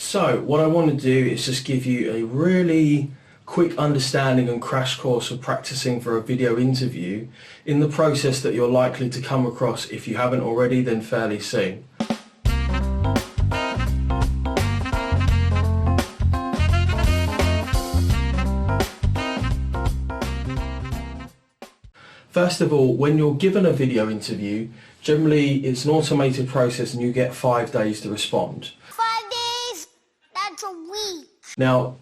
So what I want to do is just give you a really quick understanding and crash course of practicing for a video interview in the process that you're likely to come across, if you haven't already, then fairly soon. First of all, when you're given a video interview, generally it's an automated process and you get 5 days to respond. 5 days? That's a week. Now,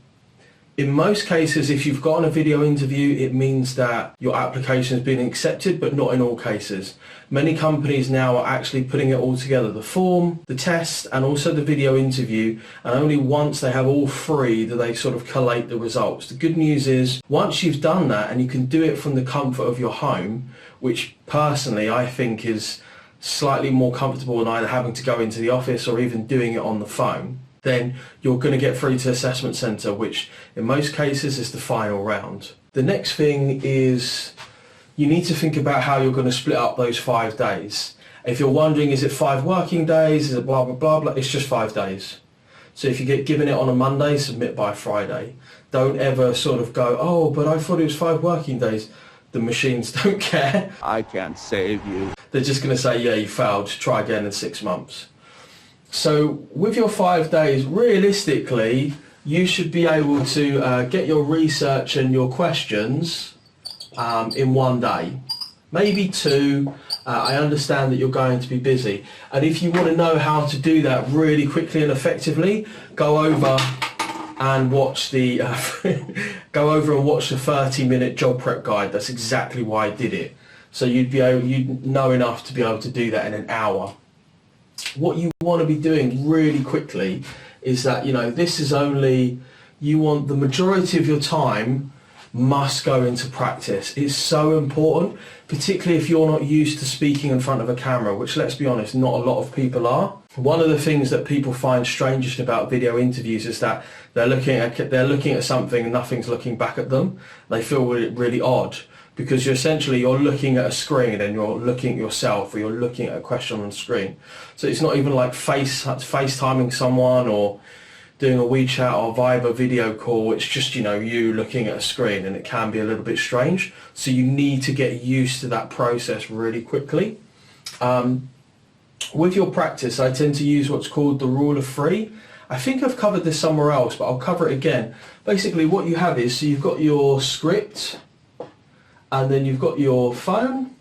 in most cases, if you've gotten a video interview, it means that your application has been accepted, but not in all cases. Many companies now are actually putting it all together, the form, the test, and also the video interview, and only once they have all three do they sort of collate the results. The good news is, once you've done that, and you can do it from the comfort of your home, which personally I think is slightly more comfortable than either having to go into the office or even doing it on the phone, then you're going to get through to assessment centre, which in most cases is the final round. The next thing is you need to think about how you're going to split up those 5 days. If you're wondering, is it 5 working days, is it blah blah blah blah, it's just 5 days. So if you get given it on a Monday, submit by Friday. Don't ever sort of go, oh, but I thought it was 5 working days. The machines don't care. I can't save you. They're just going to say, yeah, you failed, try again in 6 months. So with your 5 days, realistically, you should be able to get your research and your questions in 1 day, maybe 2. I understand that you're going to be busy. And if you want to know how to do that really quickly and effectively, go over and watch the 30-minute job prep guide. That's exactly why I did it. So you'd know enough to be able to do that in an hour. What you want to be doing really quickly is that, this is only, you want the majority of your time must go into practice. It's so important, particularly if you're not used to speaking in front of a camera, which, let's be honest, not a lot of people are. One of the things that people find strangest about video interviews is that they're looking at something and nothing's looking back at them. They feel really odd, because you're looking at a screen and you're looking at yourself, or you're looking at a question on the screen. So it's not even like FaceTiming someone or doing a WeChat or Viber video call. It's just, you looking at a screen, and it can be a little bit strange. So you need to get used to that process really quickly. With your practice, I tend to use what's called the rule of 3. I think I've covered this somewhere else, but I'll cover it again. Basically what you have is, so you've got your script, and then you've got your phone,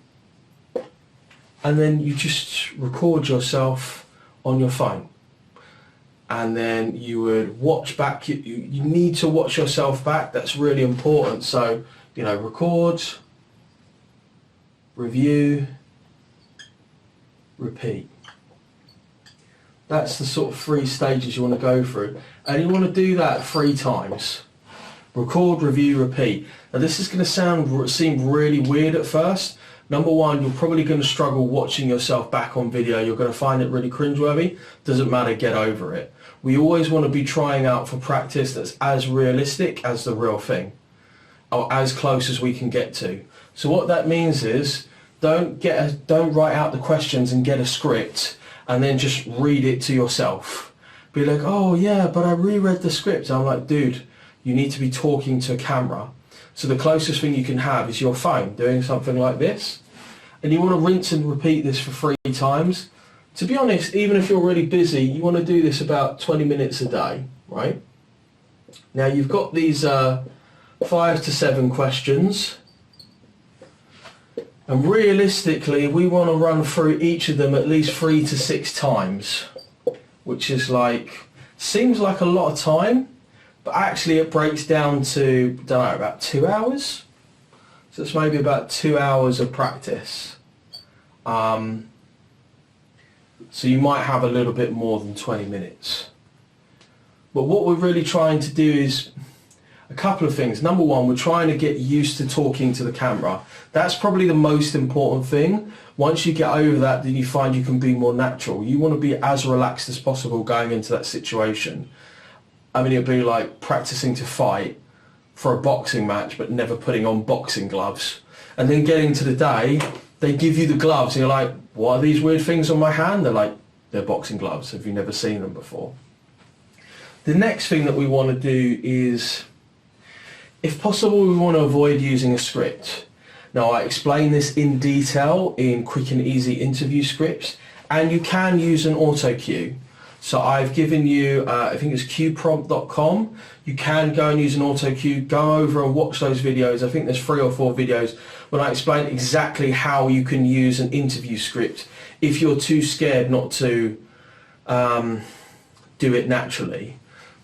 and then you just record yourself on your phone. And then you would watch back, you need to watch yourself back, that's really important. So, record, review, repeat. That's the sort of 3 stages you want to go through. And you want to do that 3 times. Record, review, repeat. Now this is going to seem really weird at first. Number one, you're probably going to struggle watching yourself back on video. You're going to find it really cringeworthy. Doesn't matter, get over it. We always want to be trying out for practice that's as realistic as the real thing, or as close as we can get to. So what that means is, don't write out the questions and get a script and then just read it to yourself. Be like, oh yeah, but I reread the script. I'm like, dude, you need to be talking to a camera. So the closest thing you can have is your phone doing something like this. And you want to rinse and repeat this for 3 times. To be honest, even if you're really busy, you want to do this about 20 minutes a day, right? Now you've got these 5 to 7 questions. And realistically, we want to run through each of them at least 3 to 6 times, which is seems like a lot of time. But actually it breaks down to, about 2 hours. So it's maybe about 2 hours of practice. So you might have a little bit more than 20 minutes. But what we're really trying to do is a couple of things. Number one, we're trying to get used to talking to the camera. That's probably the most important thing. Once you get over that, then you find you can be more natural. You want to be as relaxed as possible going into that situation. I mean, it'd be like practicing to fight for a boxing match, but never putting on boxing gloves. And then getting to the day, they give you the gloves, and you're like, what are these weird things on my hand? They're like, they're boxing gloves. Have you never seen them before? The next thing that we want to do is, if possible, we want to avoid using a script. Now, I explain this in detail in quick and easy interview scripts, and you can use an auto cue. So I've given you, I think it's cueprompt.com. You can go and use an auto cue, go over and watch those videos. I think there's 3 or 4 videos when I explain exactly how you can use an interview script if you're too scared not to do it naturally.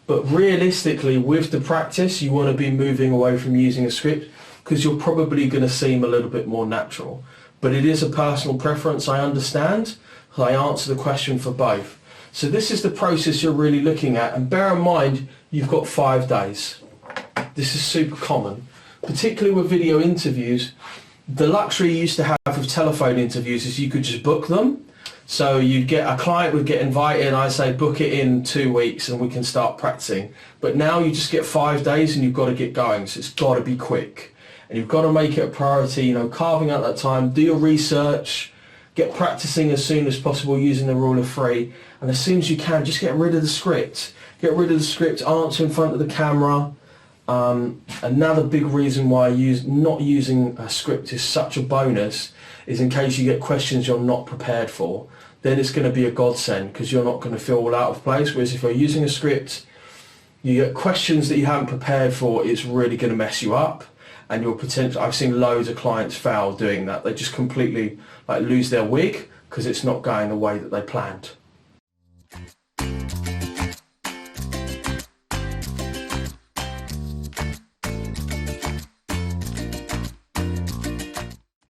But realistically, with the practice, you want to be moving away from using a script because you're probably going to seem a little bit more natural. But it is a personal preference, I understand. So I answer the question for both. So this is the process you're really looking at, and bear in mind you've got 5 days. This is super common, particularly with video interviews. The luxury you used to have with telephone interviews is you could just book them. So you'd get a client would get invited and I say book it in 2 weeks and we can start practicing. But now you just get 5 days and you've got to get going, so it's got to be quick. And you've got to make it a priority, you know, carving out that time, do your research, get practicing as soon as possible using the rule of 3, and as soon as you can, just get rid of the script. Get rid of the script, answer in front of the camera. Another big reason why not using a script is such a bonus is in case you get questions you're not prepared for, then it's going to be a godsend because you're not going to feel all out of place. Whereas if you're using a script, you get questions that you haven't prepared for, it's really going to mess you up. And you're I've seen loads of clients fail doing that. They just completely lose their wig because it's not going the way that they planned.